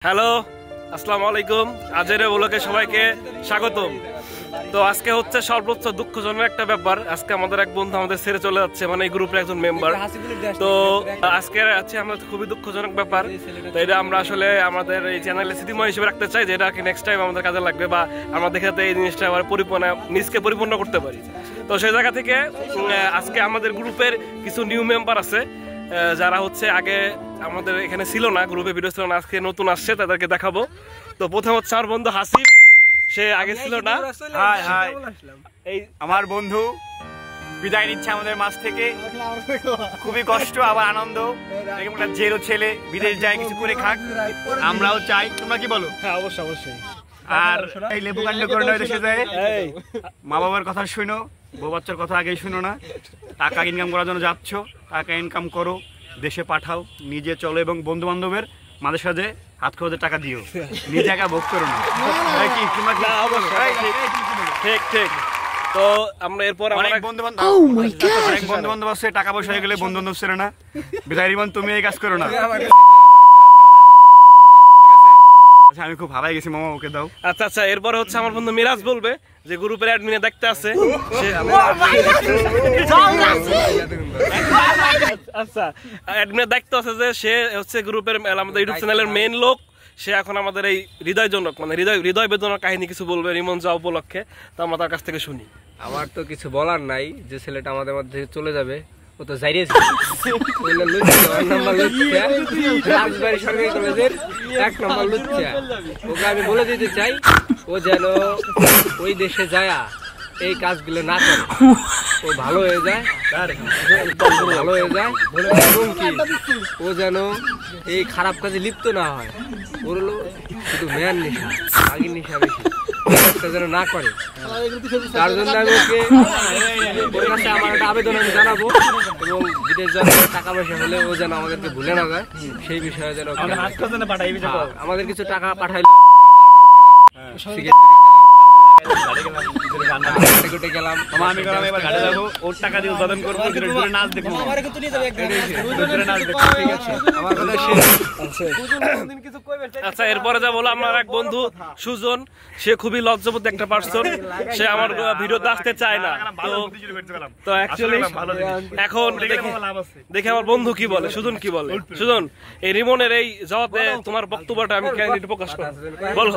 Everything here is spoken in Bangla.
হ্যালো, আসসালামু আলাইকুম। আজের ব্লগে সবাইকে স্বাগতম। তো আজকে হচ্ছে সর্বোচ্চ দুঃখজনক একটা ব্যাপার। আজকে আমাদের এক বন্ধু আমাদের ছেড়ে চলে যাচ্ছে, মানে এই গ্রুপের একজন মেম্বার। তো আজকে আছে আমাদের খুবই দুঃখজনক ব্যাপার। তো এটা আমরা আসলে আমাদের এই চ্যানেলে স্মৃতিময় হিসেবে রাখতে চাই, যেটা কি নেক্সট টাইম আমাদের কাজে লাগবে বা আমাদের ক্ষেত্রে এই জিনিসটা আবার নিজকে পরিপূর্ণ করতে পারি। তো সেই জায়গা থেকে আজকে আমাদের গ্রুপের কিছু নিউ মেম্বার আছে, যারা হচ্ছে আগে আমাদের এখানে ছিল না, গ্রুপে ভিডিও ছিল না, আজকে নতুন আসছে, তাদেরকে দেখাবো। তো প্রথম হচ্ছে আমার বন্ধু হাসিব, সে আগে ছিল না। হাই হাই, এই আমার বন্ধু বিদায় নিচ্ছে আমাদের মাঝ থেকে। খুবই কষ্ট আবার আনন্দ, একটা জেরো ছেলে বিদেশ যায় কিছু করে খাক, আমরাও চাই। তোমরা কি বলো? হ্যাঁ, অবশ্যই অবশ্যই। আর এই লেবু কাণ্ড করে নয় দেশে যায়, মা বাবার কথা শুনো, বউ বাচ্চার কথা আগেই শুনো না। টাকা ইনকাম করার জন্য যাচ্ছ, টাকা ইনকাম করো, দেশে পাঠাও, নিজে চলো এবং বন্ধু বান্ধবের মাঝে সাঝে হাত খরচের টাকা দিও, নিজে একা ভোগ করো না। ঠিক ঠিক। তো আমরা এরপর অনেক বন্ধু বান্ধব আছে, টাকা পয়সা হয়ে গেলে বন্ধু বান্ধব ছেড়ে না। বিদায় রিমন, তুমি এই কাজ করো না। আচ্ছা, আমি খুব হারাই গেছি মামা, ওকে দাও। আচ্ছা আচ্ছা, এরপরে হচ্ছে আমার বন্ধু মিরাজ বলবে, যে গ্রুপের অ্যাডমিনে দেখতে আছে। আচ্ছা, অ্যাডমিনে দেখতে আছে যে সে হচ্ছে গ্রুপের আমাদের ইউটিউব চ্যানেলের মেইন লোক। সে এখন আমাদের এই হৃদয়জনক, মানে হৃদয় বেদনার কাহিনী কিছু বলবে রিমন যাওয়া উপলক্ষে। তো আমরা তার কাছ থেকে শুনি। আমার তো কিছু বলার নাই, যে ছেলেটা আমাদের মধ্যে চলে যাবে, ও তো যাইরে রাজবাড়ি সরকারি কলেজের 1 নম্বর লুচ্চা। ওকে আমি বলে দিতে চাই, ও যেন ওই দেশে যায় এই কাজগুলো না করে, ও ভালো হয়ে যায়, ভালো হয়ে যায়, এবং কি ও যেন এই খারাপ কাজে লিপ্ত না হয়। ওর হলো শুধু মেয়ার নেশা, আগের নেশা বেশি, যেন না করে। তার জন্য আমি ওকে ওর কাছে আমার একটা আবেদন আমি জানাবো, এবং বিদেশ যাওয়ার টাকা পয়সা হলে ও যেন আমাদেরকে ভুলে না যায়, সেই বিষয়ে যেন আমাদের কিছু টাকা পাঠাইলে গেলাম। ওর টাকা দিয়ে উৎপাদন করবো, নাচ দেখবো। আচ্ছা, এরপরে যা বলো, আমার এক বন্ধু সুজন, সে খুবই লজ্জাবোধ একটা পার্সন, সে আমার ভিডিওতে আসতে চায় না। তো অ্যাকচুয়ালি এখন দেখে আমার বন্ধু কি বলে, সুজন কি বলে। সুজন, এই রিমনের এই যাওয়াতে তোমার বক্তব্যটা আমি ক্যান্ডিডেট প্রকাশ করব, বলো।